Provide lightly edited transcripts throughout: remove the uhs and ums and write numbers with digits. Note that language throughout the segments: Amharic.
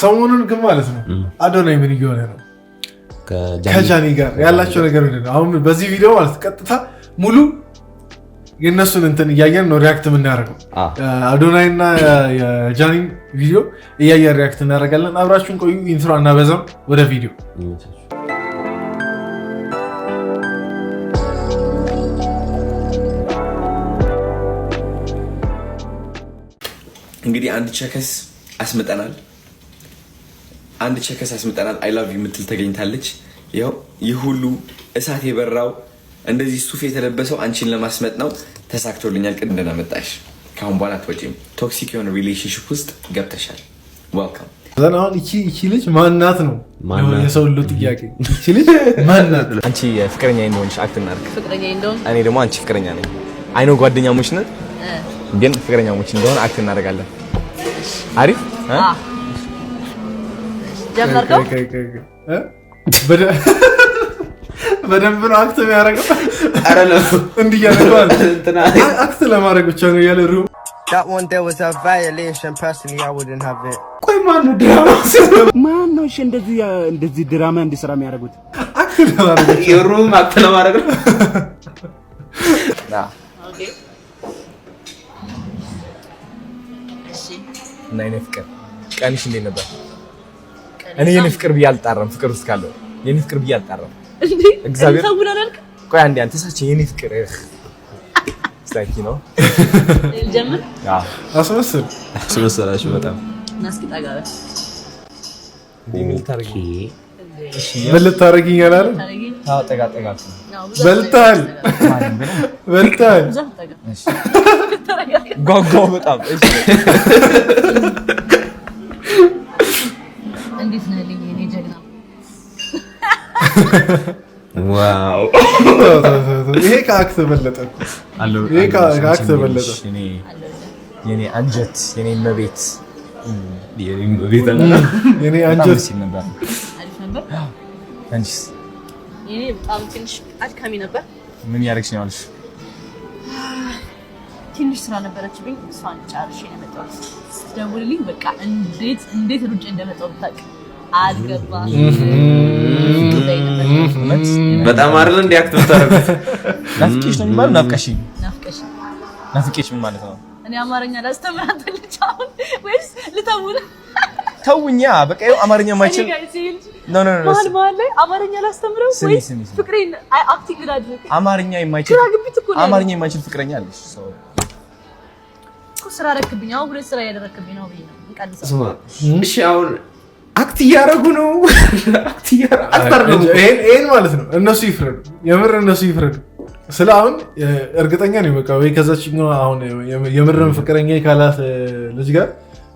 ሰሞኑን ግን ማለት ነው አዶናይ ምን እየሆነ ነው ከጃኒ ጋር ያላቸው ነገር ምንድን ነው? አሁን በዚህ ቪዲዮ ማለት ቀጥታ ሙሉ የነሱን እንትን እያየን ነው ሪያክት የምናደርገው። አዶናይ እና የጃኒ ቪዲዮ እያየን ሪያክት እናደርጋለን። አብራችሁን ቆዩ። ኢንትሮ እናበዛም፣ ወደ ቪዲዮ። እንግዲህ አንድ ቸከስ አስመጣናል። አይ ላቭ ዩ ምትል ተገኝታለች። ያው ይህ ሁሉ እሳት የበራው እንደዚህ ሱፍ የተለበሰው አንቺን ለማስመጥ ነው። ተሳክቶልኛል። ቅድ እንደናመጣሽ ካሁን በኋላ አትወጪም። ቶክሲክ የሆነ ሪሌሽንሺፕ ውስጥ ገብተሻል። ዌልካም። አሁን እቺ ልጅ ማናት ነው የሰው ሁሉ ጥያቄ። እቺ ልጅ ማናት? አንቺ ፍቅረኛ እንደሆንሽ አክት እናድርግ። ፍቅረኛ እንደሆን እኔ ደግሞ አንቺ ፍቅረኛ ነኝ። አይ ነው ጓደኛሞች ነን፣ ግን ፍቅረኛሞች እንደሆን አክት እናደርጋለን። አሪፍ ጀመርከው? በደንብ ነው አክት የሚያደርገው። ኧረ ነው እንዲህ ያደርገዋል። አክት ለማድረግ ብቻ ነው ያለ ሩም። ቆይ ማነው ድራማ ማነው? እሺ እንደዚህ ድራማ እንዲሰራ የሚያደርጉት አክት ለማድረግ የሩም አክት ለማድረግ ነው። ኦኬ እሺ። እና የኔ ፍቅር ቀንሽ እንዴት ነበር? እኔ የኔ ፍቅር ብዬ አልጣራም። ፍቅር ውስጥ ካለው የኔ ፍቅር ብዬ አልጣራም። እግዚአብሔር ታውቁናልክ። ቆይ አንዴ አንተ ሳች የኔ ፍቅር ስታኪ ነው ጀምር። አስመሰላችሁ በጣም ናስኪጣጋለ ምን ልታረጊኝ አላለ? አዎ ጠጋ በልታል። እሺ ጎጎ በጣም እሺ። እንዴት ነህ ልኝ እኔ ጀግና? ዋው ይሄ ከአክት በለጠ አሎ። ይሄ ከአክት በለጠ። የኔ አንጀት የኔ መቤት የኔ አንጀት ሲል ነበር። አሪፍ ነበር። አንቺስ? የኔ በጣም ትንሽ አድካሚ ነበር። ምን ያደርግሽ ነው አልሽ? ትንሽ ስራ ነበረችብኝ። እሷን ጨርሼ ነው የመጣሁት። ስትደውልልኝ በቃ እንዴት ሩጬ እንደመጣሁ ብታውቅ አልገባም። በጣም አይደል እንዴ አክት ብታረጉት? ናፍቄሽ ነው የሚባለው? ናፍቄሽ ምን ማለት ነው? እኔ አማርኛ ላስተምራት ልጅ አሁን ወይስ ልተውል? ተውኛ በቃ ይኸው አማርኛ ማይችል ኖ ማል ላይ አማርኛ ላስተምረው ወይስ ፍቅሬን አክቲንግ ላድርግ? አማርኛ የማይችል ፍቅረኛ አለሽ? ስራ ረክብኝ። አሁን ሁለት ስራ ያደረክብኝ ነው ብዬ ነው እንቀልሰው። እሺ አሁን አክት እያደረጉ ነው። ይሄን ማለት ነው። እነሱ ይፍረዱ፣ የምር እነሱ ይፍረዱ። ስለ አሁን እርግጠኛ ነኝ በቃ ወይ ከዛችኛው አሁን የምርም ፍቅረኛ ካላት ልጅ ጋር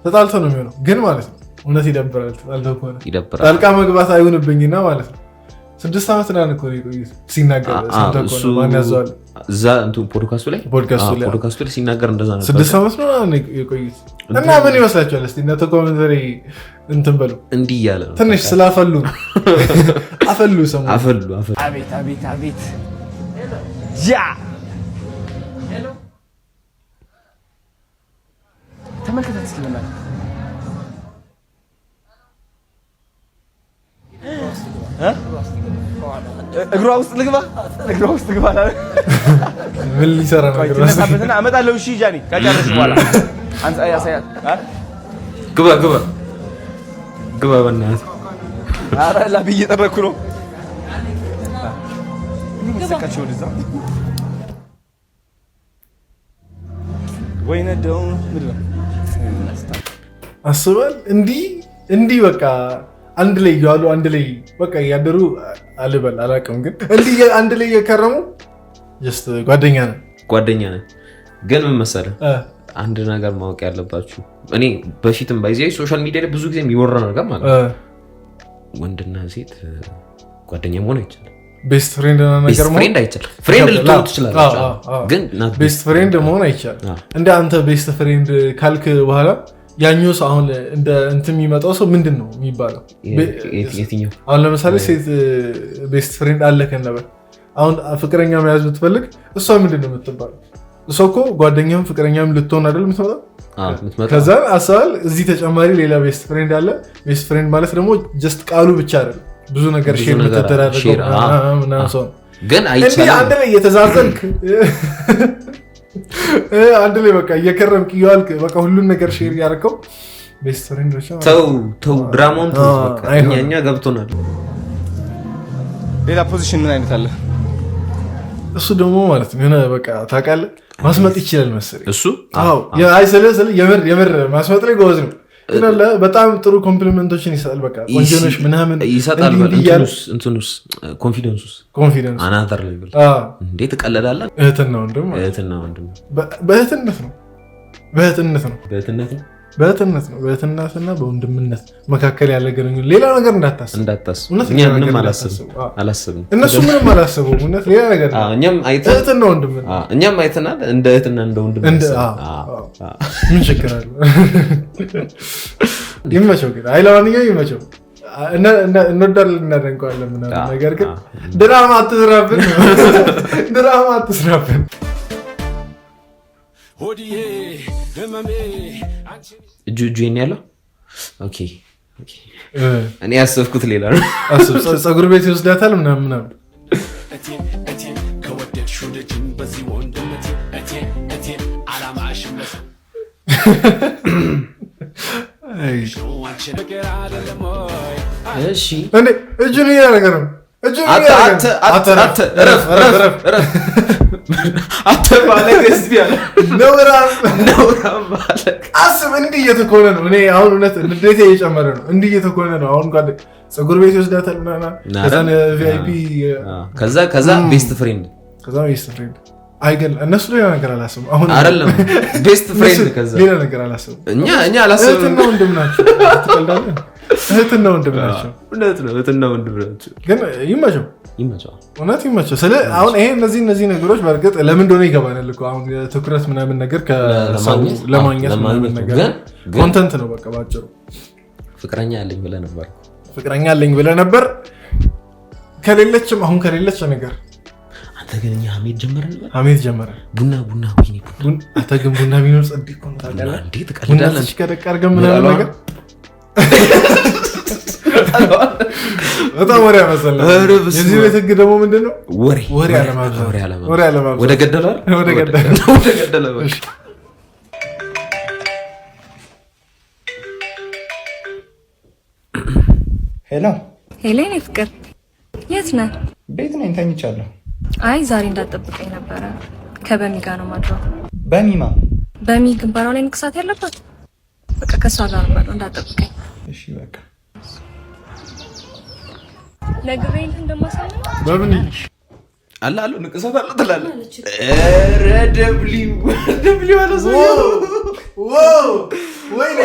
ተጣልቶ ነው የሚሆነው። ግን ማለት ነው እውነት ይደብራል። ተጣልቶ ከሆነ ጣልቃ መግባት አይሆንብኝና ማለት ነው 6 ዓመት ነው እኮ የቆዩት ሲናገር ማን ያዘዋል? እዛ እንትን ፖድካስቱ ላይ ሲናገር እንደዛ ነበር። 6 ዓመት ነው የቆዩት እና ምን ይመስላችኋል? እስቲ እና ኮሜንተሪ እንትን በሉ እንዲህ እያለ ነው ትንሽ ስላፈሉ አፈሉ ሰሙ አፈሉ። አቤት ያ ሄሎ ተመልከተን እስኪ ለማለት እግሯ ውስጥ ልግባ አለ። ምን ሊሰራ ነው? ተነሳበትና አመጣለሁ። እሺ ጃኒ ከጨረስሽ በኋላ አንተ ያሳያት። ግባ በእናትህ። ኧረ ላብ እየጠረኩ ነው። ሰካቸው ወደዛ ወይኔ ደው ምንድን ነው አስበል። እንዲህ በቃ አንድ ላይ ያሉ አንድ ላይ በቃ ያደሩ አልበል አላውቅም፣ ግን እንዲህ አንድ ላይ የከረሙ ጀስት ጓደኛ ነን። ግን ምን መሰለህ አንድ ነገር ማወቅ ያለባችሁ፣ እኔ በፊትም ባይዘይ ሶሻል ሚዲያ ላይ ብዙ ጊዜ የሚወራ ነገር ማለት ነው ወንድና ሴት ጓደኛ መሆን አይቻልም። ቤስት ፍሬንድ ነገር መሆን አይቻልም። ፍሬንድ ልትሆኑ ትችላላችሁ፣ ግን ቤስት ፍሬንድ መሆን አይቻልም። እንደ አንተ ቤስት ፍሬንድ ካልክ በኋላ ያኛው ሰው አሁን እንደ እንትን የሚመጣው ሰው ምንድን ነው የሚባለው? የትኛው? አሁን ለምሳሌ ሴት ቤስት ፍሬንድ አለከ ነበር። አሁን ፍቅረኛ መያዝ ብትፈልግ እሷ ምንድን ነው የምትባለው? እሷ እኮ ጓደኛም ፍቅረኛም ልትሆን አይደል የምትመጣው? ከዛ አሳል እዚህ ተጨማሪ ሌላ ቤስት ፍሬንድ አለ። ቤስት ፍሬንድ ማለት ደግሞ ጀስት ቃሉ ብቻ አይደለም ብዙ ነገር ሼር የምትደራረገው ምናምን ሰው ግን አይቻልም አንድ ላይ እየተዛዘንክ አንድ ላይ በቃ እየከረምክ እያልክ በቃ ሁሉን ነገር ሼር ያደረከው ቤስት ፍሬንዶች ተው ድራማውን ተው በቃ እኛ ገብቶናል። ሌላ ፖዚሽን ምን አይነት አለ? እሱ ደግሞ ማለት ነው የሆነ በቃ ታውቃለህ ማስመጥ ይችላል መሰለኝ እሱ። አዎ አይ ስለዚህ የምር ማስመጥ ላይ ጎበዝ ነው። ግን አለ በጣም ጥሩ ኮምፕሊመንቶችን ይሰጣል። በቃ ቆንጆነሽ ምናምን ይሰጣል። እንትኑስ ኮንፊደንስ አናዘር ሌቭል እንዴት ትቀለዳለህ? እህትና ወንድም በእህትነት ነው በእህትነትና በወንድምነት መካከል ያለ ግንኙነት ሌላ ነገር እንዳታስብ። እኛ ምንም አላሰብንም። እነሱ ምንም አላሰቡም። እውነት ሌላ ነገር እህትና ወንድም እኛም አይተናል። እንደ እህትና እንደ ወንድም ምን ችግር አለ? ይመቸው ግን ለማንኛውም ይመቸው። እንወዳለን እናደንቀዋለን ምናምን ነገር ግን ድራማ አትስራብን። እጁ ያለው እኔ ያሰብኩት ሌላ ነው። ፀጉር ቤት ይወስዳታል ምናምን እጁን እያደረገ ነው። አስብ እንዲህ እየተኮነ ነው። እኔ አሁን እውነት ንዴቴ እየጨመረ ነው። እንዲህ እየተኮነ ነው። አሁን ፀጉር ቤት ይወስዳታል ምናምን ከዛ ቤስት ፍሬንድ አይገል እነሱ ሌላ ነገር አላሰቡም። አሁን አይደለም ቤስት ፍሬንድ ከዛ ሌላ ነገር አላሰቡም። እኛ አላሰብንም። እህትና ወንድም ናቸው። ትቀልዳለህ? እህትና ወንድም ናቸው። እውነት ነው። እህትና ወንድም ናቸው። ግን ይመቸው እውነት ይመቸው። አሁን ይሄ እነዚህ ነገሮች በእርግጥ ለምን እንደሆነ ይገባናል እኮ አሁን ትኩረት ምናምን ነገር ከሰው ለማግኘት ምናምን ነገር ኮንተንት ነው በቃ ባጭሩ። ፍቅረኛ አለኝ ብለህ ነበር ከሌለችም አሁን ከሌለች ነገር አንተ ግን እኛ ሀሜት ጀመረ። ቡና አንተ ግን ቡና ቢኖር ጸድ እኮ ነው ታውቃለህ። እንዴት ትቀልዳለህ? ከደቅ አድርገን ምናምን ነገር በጣም ወሬ ያመሰለ። የዚህ ቤት ህግ ደግሞ ምንድን ነው? ወሬ አለማብዛት። ወደ ገደለ ሄሎ ሄሌን ፍቅር የት ነህ? ቤት ነኝ ተኝቻለሁ። አይ ዛሬ እንዳትጠብቀኝ ነበረ። ከበሚ ጋር ነው ማድረው። በሚማ በሚ ግንባሯ ላይ ንቅሳት ያለባት በቃ ከሷ ጋር ነው ማድረው። እንዳትጠብቀኝ እሺ። በቃ ነግሬን እንደማሳለ በምን አላሉ ንቅሳት አለ ትላለህ። ኧረ ደብሊው አለ ሰው ወይኔ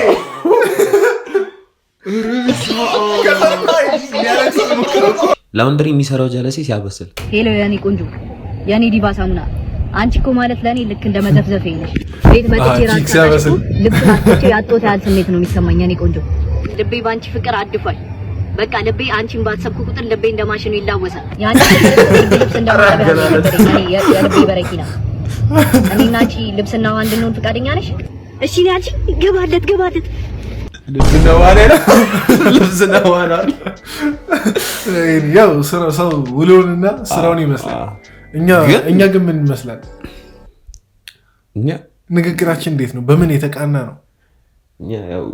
ላውንደሪ የሚሰራው ጀለሴ ሲያበስል ሄሎ ያኔ ቆንጆ ያኔ ዲባ ሳሙና አንቺ እኮ ማለት ለኔ ልክ እንደ መዘፍዘፌ ነሽ። ቤት መጥቼ ራሱ ልብ አጥቼ ያጦታ ያል ስሜት ነው የሚሰማኝ። ያኔ ቆንጆ ልቤ ባንቺ ፍቅር አድፏል። በቃ ልቤ አንቺን ባሰብኩ ቁጥር ልቤ እንደማሽኑ ይላወሳል። ያኔ ልብስ እንደማረጋጋ ያኔ የልቤ በረኪና እኔና አንቺ ልብስና ዋንድ ነው ፍቃደኛ ነሽ? እሺ ያንቺ ገባለት ልብስና ዋና ያው ሰው ውሎንና ስራውን ይመስላል። እኛ ግን ምን ይመስላል? ንግግራችን እንዴት ነው? በምን የተቃና ነው? ያው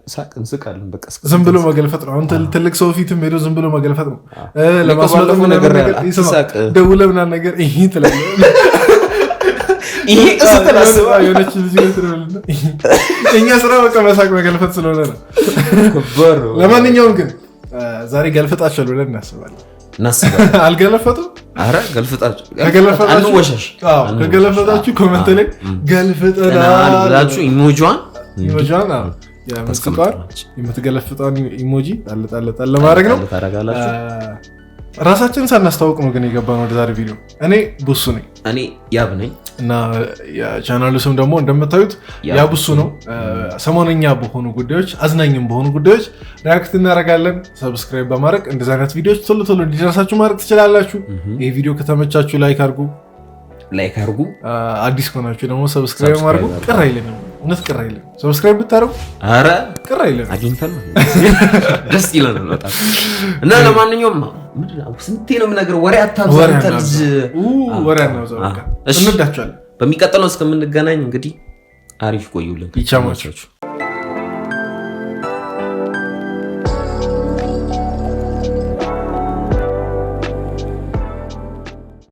ሳቅ እንስቃለን። በቃ ዝም ብሎ መገልፈጥ ነው። አሁን ትልቅ ሰው ፊትም ሄዶ ዝም ብሎ መገልፈጥ ነው። ለማስመለጥ ነገር ደውለህ ምናምን ነገር ይሄ ትላለህ። ይሄ ስትላስባ የሆነች ልጅ እኛ ስራ በቃ መሳቅ መገልፈጥ ስለሆነ ነው። ለማንኛውም ግን ዛሬ ገልፈጣቸው ብለን እናስባለን። አልገለፈጡም? ኧረ ገልፈጣችሁ አንወሻሽ። ከገለፈጣችሁ ኮመንት ላይ ገልፈጠናል ብላችሁ ኢሞጂዋን የምትገለፍጠውን ኢሞጂ ጣል ለማድረግ ነው። ራሳችን ሳናስታውቅ ነው ግን የገባነው ወደ ዛሬ ቪዲዮ። እኔ ቡሱ ነኝ። እኔ ያብ ነኝ እና የቻናሉ ስም ደግሞ እንደምታዩት ያቡሱ ነው። ሰሞነኛ በሆኑ ጉዳዮች፣ አዝናኝም በሆኑ ጉዳዮች ሪያክት እናደርጋለን። ሰብስክራይብ በማድረግ እንደዚህ አይነት ቪዲዮዎች ቶሎ እንዲደርሳችሁ ማድረግ ትችላላችሁ። ይህ ቪዲዮ ከተመቻችሁ ላይክ አድርጉ። አዲስ ከሆናችሁ ደግሞ ሰብስክራይብ ማድረጉ ቅር አይለንም። እውነት ቅር አይልም። ሰብስክራይብ ብታደርጉ ኧረ ቅር አይልም። አግኝተን ደስ ይለናል በጣም እና ለማንኛውም ስንቴ ነው የምነግርህ ወሬ አታብዛ አንተ ልጅ ወሬ አናብዛ በቃ እንወዳችኋለን። በሚቀጥለው እስከምንገናኝ እንግዲህ አሪፍ ቆዩልን። ይቻማችሁ።